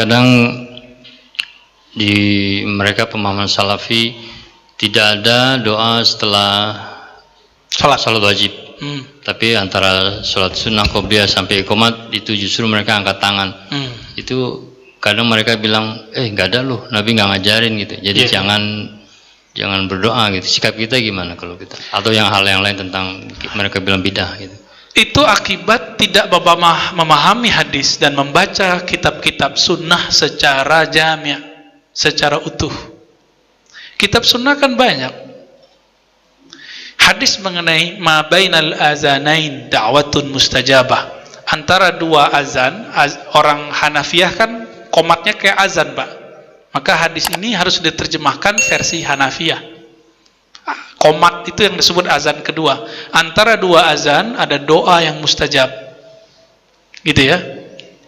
kadang di mereka pemahaman salafi tidak ada doa setelah salat wajib. Tapi antara sholat sunnah qobliyah sampai iqamat itu justru mereka angkat tangan. Itu kadang mereka bilang nggak ada loh, Nabi nggak ngajarin gitu. Jadi jangan berdoa gitu. Sikap kita gimana kalau kita atau hal yang lain tentang mereka bilang bidah gitu. Itu akibat tidak memahami hadis dan membaca kitab-kitab sunnah secara jami', secara utuh. Kitab sunnah kan banyak. Hadis mengenai ma bainal azanain da'watun mustajabah. Antara dua azan, orang Hanafiyah kan qomatnya kayak azan, Pak. Maka hadis ini harus diterjemahkan versi Hanafiyah. Qomat itu yang disebut azan kedua. Antara dua azan ada doa yang mustajab. Gitu ya.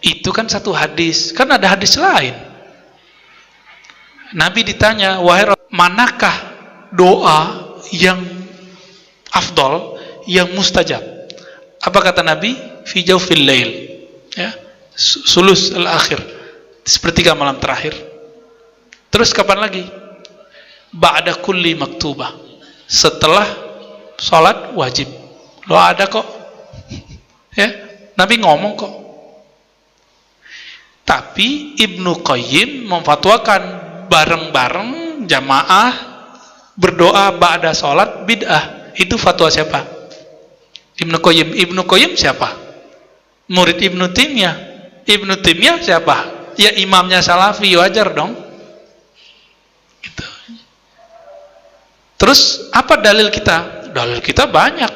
Itu kan satu hadis. Kan ada hadis lain. Nabi ditanya, wahai manakah doa yang afdol, yang mustajab? Apa kata Nabi? Fi jawfil lail, ya, sulus al-akhir, sepertiga malam terakhir. Terus kapan lagi? Ba'da kulli maktubah, setelah sholat wajib. Lo ada kok, ya, Nabi ngomong kok. Tapi Ibnu Qayyim memfatwakan bareng-bareng jamaah berdoa ba'da sholat bid'ah. Itu fatwa siapa? Ibnu Qayyim. Ibnu Qayyim siapa? Murid Ibnu Taimiyah. Ibnu Taimiyah siapa? Ya imamnya Salafi, wajar dong. Gitu. Terus apa dalil kita? Dalil kita banyak.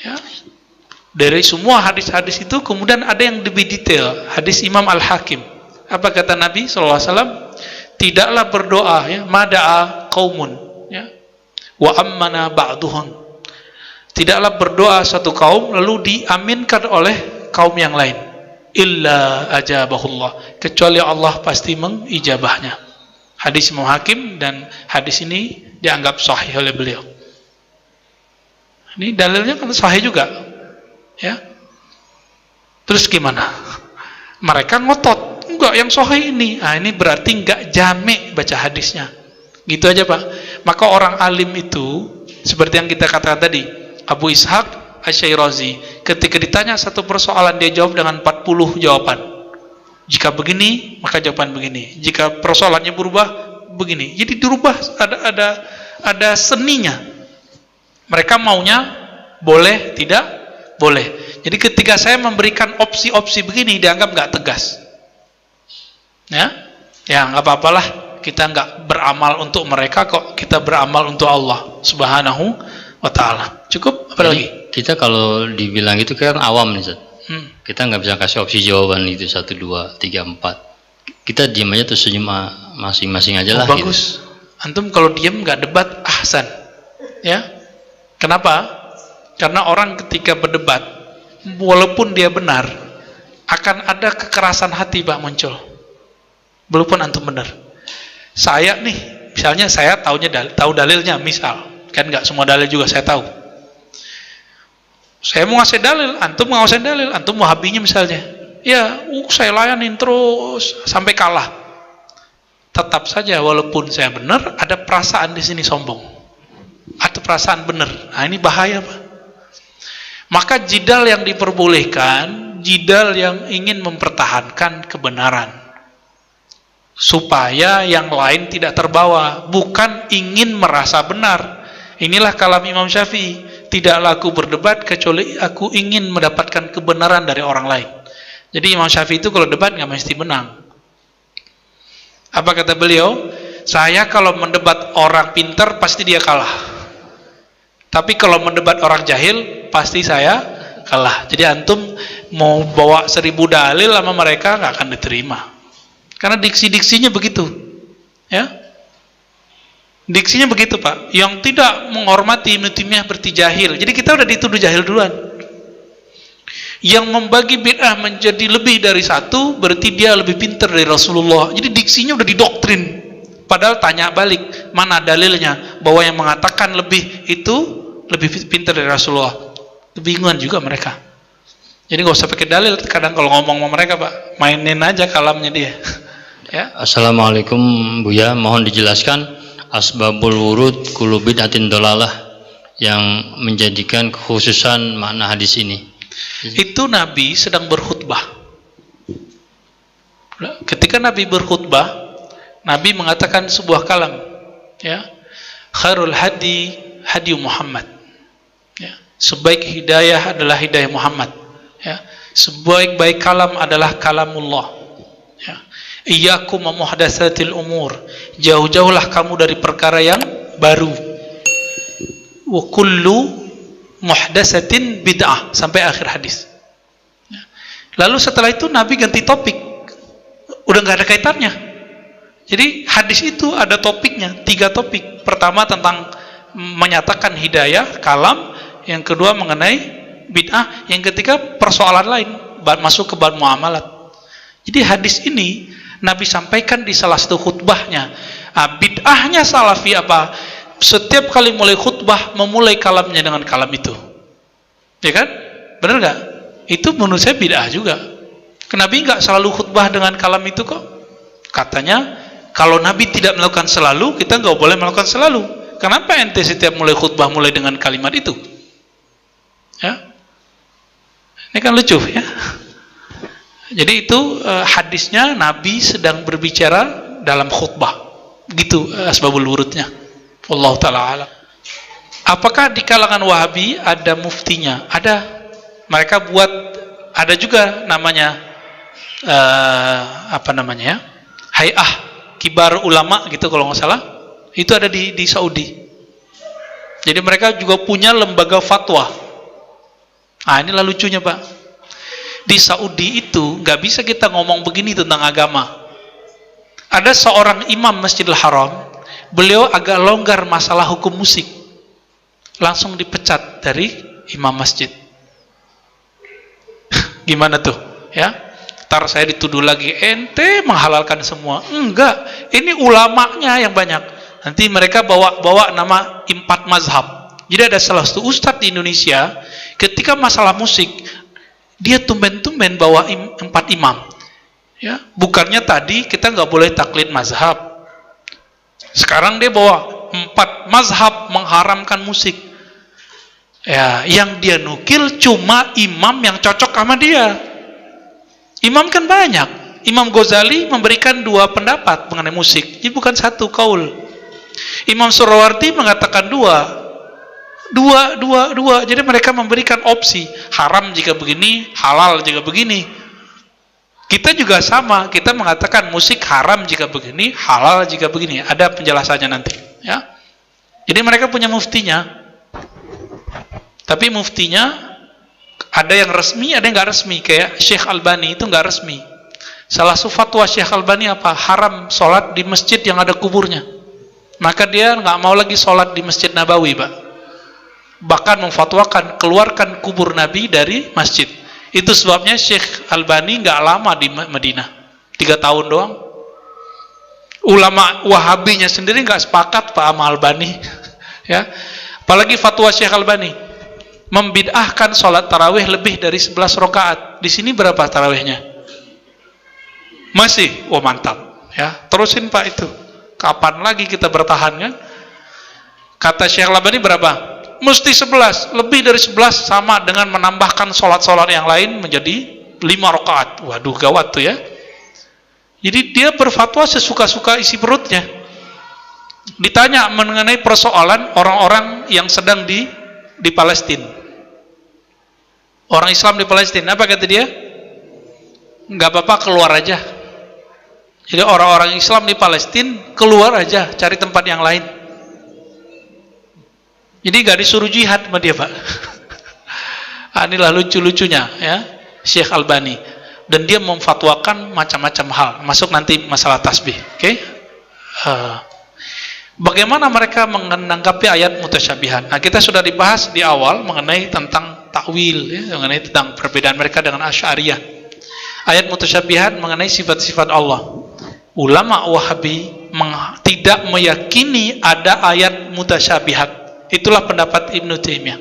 Ya. Dari semua hadis-hadis itu kemudian ada yang lebih detail. Hadis Imam Al-Hakim. Apa kata Nabi SAW? Tidaklah berdoa, ya, mada'a qaumun, ya, wa ammana ba'duhun. Tidaklah berdoa satu kaum lalu diaminkan oleh kaum yang lain, illa ajabahullah, kecuali Allah pasti mengijabahnya. Hadis Imam Hakim, dan hadis ini dianggap sahih oleh beliau. Ini dalilnya kan sahih juga, ya. Terus gimana? Mereka ngotot, enggak, yang sahih ini. Nah, ini berarti enggak jami' baca hadisnya. Gitu aja, Pak. Maka orang alim itu seperti yang kita katakan tadi, Abu Ishaq Asy-Syairazi, ketika ditanya satu persoalan dia jawab dengan 40 jawaban. Jika begini, maka jawaban begini. Jika persoalannya berubah, begini. Jadi dirubah, ada seninya. Mereka maunya boleh, tidak boleh. Jadi ketika saya memberikan opsi-opsi begini, dianggap nggak tegas. Ya, nggak apa-apalah. Kita nggak beramal untuk mereka kok, kita beramal untuk Allah Subhanahu wa ta'ala. Cukup? Apa lagi? Kita kalau dibilang itu kan awam nih, Ustaz. Kita nggak bisa kasih opsi jawaban itu 1, 2, 3, 4. Kita diam aja terus senyum masing-masing aja lah. Bagus. Gitu. Antum kalau diam nggak debat, ahsan. Ya. Kenapa? Karena orang ketika berdebat, walaupun dia benar, akan ada kekerasan hati, Pak, muncul. Walaupun antum benar. Saya nih, misalnya saya tahu dalilnya, misal, kan nggak semua dalil juga saya tahu. Saya mau ngasih dalil, antum mau ngasih dalil, antum mau habinya misalnya, ya, saya layanin terus sampai kalah. Tetap saja, walaupun saya benar, ada perasaan di sini sombong, atau perasaan benar. Nah, ini bahaya, Pak. Maka jidal yang diperbolehkan, jidal yang ingin mempertahankan kebenaran, supaya yang lain tidak terbawa, bukan ingin merasa benar. Inilah kalam Imam Syafi'i, tidaklah aku berdebat kecuali aku ingin mendapatkan kebenaran dari orang lain. Jadi Imam Syafi'i itu kalau debat nggak mesti menang. Apa kata beliau? Saya kalau mendebat orang pintar pasti dia kalah, tapi kalau mendebat orang jahil pasti saya kalah. Jadi antum mau bawa 1000 dalil sama mereka nggak akan diterima. Karena diksi-diksinya begitu, ya. Diksinya begitu, Pak. Yang tidak menghormati Ibnu Taimiyah berarti jahil. Jadi kita udah dituduh jahil duluan. Yang membagi bid'ah menjadi lebih dari satu berarti dia lebih pintar dari Rasulullah. Jadi diksinya udah didoktrin. Padahal tanya balik, mana dalilnya bahwa yang mengatakan lebih itu lebih pintar dari Rasulullah? Kebingungan juga mereka. Jadi nggak usah pakai dalil. Kadang kalau ngomong sama mereka Pak, mainin aja kalamnya dia. Ya. Assalamualaikum Buya, mohon dijelaskan asbabul wurud kullu bid'atin dolalah yang menjadikan kekhususan makna hadis ini. Itu Nabi sedang berkhutbah. Ketika Nabi berkhutbah, Nabi mengatakan sebuah kalam, ya, khairul hadi hadi Muhammad, ya, sebaik hidayah adalah hidayah Muhammad, ya, sebaik-baik kalam adalah kalamullah, ya. Iyyakum muhdatsatil umur, jauh-jauhlah kamu dari perkara yang baru. Wa kullu muhdatsatin bid'ah, sampai akhir hadis, ya. Lalu setelah itu Nabi ganti topik, udah nggak ada kaitannya. Jadi hadis itu ada topiknya, 3 topik. Pertama tentang menyatakan hidayah, kalam. Yang kedua mengenai bid'ah. Yang ketiga persoalan lain, masuk ke bab muamalat. Jadi hadis ini Nabi sampaikan di salah satu khutbahnya. Bid'ahnya Salafi apa? Setiap kali mulai khutbah memulai kalamnya dengan kalam itu. Ya kan? Benar nggak? Itu menurut saya bid'ah juga. Nabi nggak selalu khutbah dengan kalam itu kok. Katanya kalau Nabi tidak melakukan selalu, kita nggak boleh melakukan selalu. Kenapa ente setiap mulai khutbah mulai dengan kalimat itu? Ya, ini kan lucu ya. Jadi itu hadisnya Nabi sedang berbicara dalam khutbah. Gitu asbabul wurudnya. Wallahu taala alam. Apakah di kalangan Wahabi ada muftinya? Ada. Mereka buat, ada juga namanya apa namanya ya? Hay'ah Kibar Ulama gitu kalau nggak salah, itu ada di Saudi. Jadi mereka juga punya lembaga fatwa. Inilah lucunya Pak. Di Saudi itu nggak bisa kita ngomong begini tentang agama. Ada seorang imam Masjidil Haram, beliau agak longgar masalah hukum musik, langsung dipecat dari imam masjid. Gimana tuh? Ya. Ntar saya dituduh lagi, ente menghalalkan semua. Enggak, ini ulamanya yang banyak. Nanti mereka bawa nama 4 mazhab. Jadi ada salah satu ustadz di Indonesia, ketika masalah musik, dia tumben-tumben bawa 4 imam. Ya, bukannya tadi kita nggak boleh taklid mazhab. Sekarang dia bawa 4 mazhab mengharamkan musik. Ya, yang dia nukil cuma imam yang cocok sama dia. Imam kan banyak. Imam Ghazali memberikan 2 pendapat mengenai musik. Jadi bukan 1 kaul. Imam Surawardi mengatakan 2. Jadi mereka memberikan opsi. Haram jika begini, halal jika begini. Kita juga sama. Kita mengatakan musik haram jika begini, halal jika begini. Ada penjelasannya nanti. Ya. Jadi mereka punya muftinya. Tapi muftinya ada yang resmi, ada yang nggak resmi. Kayak Syekh Albani itu nggak resmi. Salah satu fatwa Syekh Albani apa? Haram sholat di masjid yang ada kuburnya. Maka dia nggak mau lagi sholat di Masjid Nabawi, Pak. Bahkan memfatwakan keluarkan kubur Nabi dari masjid. Itu sebabnya Syekh Albani nggak lama di Madinah, 3 tahun doang. Ulama Wahabinya sendiri nggak sepakat Pak sama Albani. Ya, apalagi fatwa Syekh Albani. Membid'ahkan sholat tarawih lebih dari 11 rakaat. Di sini berapa tarawihnya? Masih? Oh mantap. Ya, terusin Pak itu. Kapan lagi kita bertahan kan? Kata Syekh Albani berapa? Mesti 11. Lebih dari 11 sama dengan menambahkan sholat-sholat yang lain menjadi 5 rakaat. Waduh gawat tuh ya. Jadi dia berfatwa sesuka-suka isi perutnya. Ditanya mengenai persoalan orang-orang yang sedang di Palestina. Orang Islam di Palestina, apa kata dia? Nggak apa-apa, keluar aja. Jadi orang-orang Islam di Palestina keluar aja, cari tempat yang lain. Jadi nggak disuruh jihad sama dia, Pak. Inilah lucu-lucunya ya, Syekh Albani. Dan dia memfatwakan macam-macam hal, masuk nanti masalah tasbih. Oke? Bagaimana mereka menanggapi ayat mutasyabihat? Nah, kita sudah dibahas di awal mengenai tentang takwil, ya, mengenai tentang perbedaan mereka dengan Asy'ariyah. Ayat mutasyabihat mengenai sifat-sifat Allah. Ulama Wahabi tidak meyakini ada ayat mutasyabihat. Itulah pendapat Ibnu Taimiyah.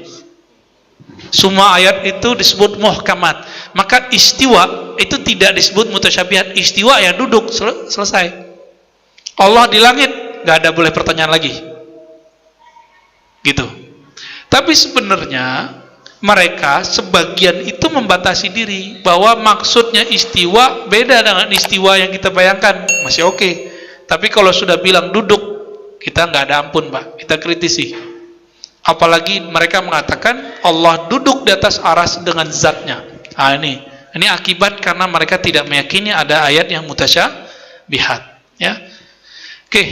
Semua ayat itu disebut muhkamat. Maka istiwa itu tidak disebut mutasyabihat. Istiwa ya duduk, selesai. Allah di langit, nggak ada boleh pertanyaan lagi. Gitu. Tapi sebenarnya mereka sebagian itu membatasi diri bahwa maksudnya istiwa beda dengan istiwa yang kita bayangkan. Masih oke. Tapi kalau sudah bilang duduk, kita nggak ada ampun, Pak. Kita kritisi. Apalagi mereka mengatakan Allah duduk di atas aras dengan zatnya. Nah, ini akibat karena mereka tidak meyakini ada ayat yang mutasyabihat. Ya, oke.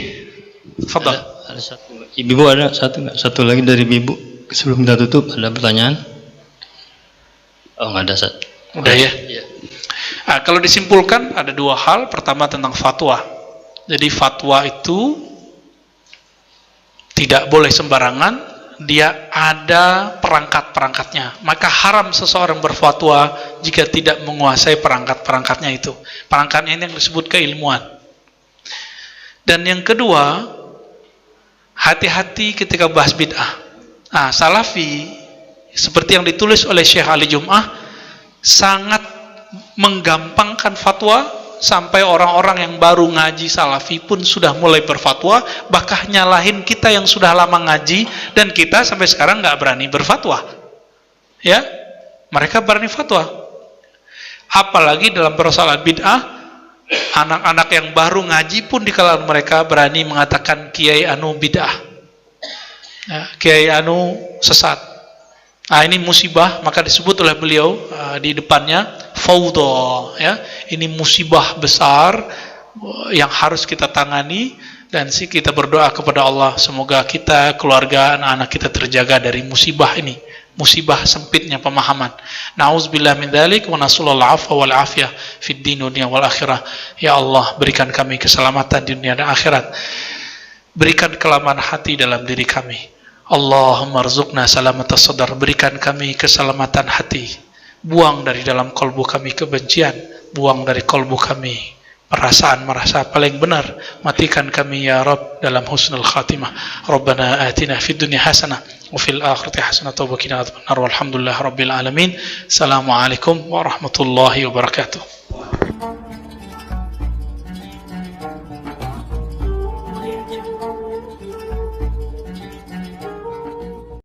Fadhal. Ada satu. Ibu ada satu nggak? Satu lagi dari Ibu. Sebelum kita tutup ada pertanyaan? Oh, nggak ada, Sat. Udah ya. Ya. Nah, kalau disimpulkan ada dua hal. Pertama tentang fatwa. Jadi fatwa itu tidak boleh sembarangan. Dia ada perangkat-perangkatnya. Maka haram seseorang berfatwa jika tidak menguasai perangkat-perangkatnya itu. Perangkatnya ini yang disebut keilmuan. Dan yang kedua, hati-hati ketika bahas bid'ah. Nah, Salafi seperti yang ditulis oleh Syekh Ali Jum'ah sangat menggampangkan fatwa sampai orang-orang yang baru ngaji Salafi pun sudah mulai berfatwa, bahkan nyalahin kita yang sudah lama ngaji dan kita sampai sekarang nggak berani berfatwa. Ya, mereka berani fatwa. Apalagi dalam persoalan bid'ah, anak-anak yang baru ngaji pun di kalangan mereka berani mengatakan Kiai anu bid'ah, ya, Kiai anu sesat. Nah, ini musibah, maka disebut oleh beliau di depannya fawdha, ya. Ini musibah besar yang harus kita tangani, dan kita berdoa kepada Allah semoga kita, keluarga, anak-anak kita terjaga dari musibah ini, musibah sempitnya pemahaman. Nauzubillah min dzalik wa nasallallahu al-'afwa wal 'afiyah fid din dunya wal akhirah. Ya Allah, berikan kami keselamatan di dunia dan akhirat. Berikan kelaman hati dalam diri kami. Allahumma rzuqna salamatas sadar, berikan kami keselamatan hati. Buang dari dalam kolbu kami kebencian, buang dari kolbu kami perasaan merasa paling benar. Matikan kami ya Rabb dalam husnul khatimah. Rabbana atina fid dunya hasanah wa fil akhirati hasanah wa qina adzabannar. Walhamdulillah rabbil alamin. Assalamualaikum warahmatullahi wabarakatuh.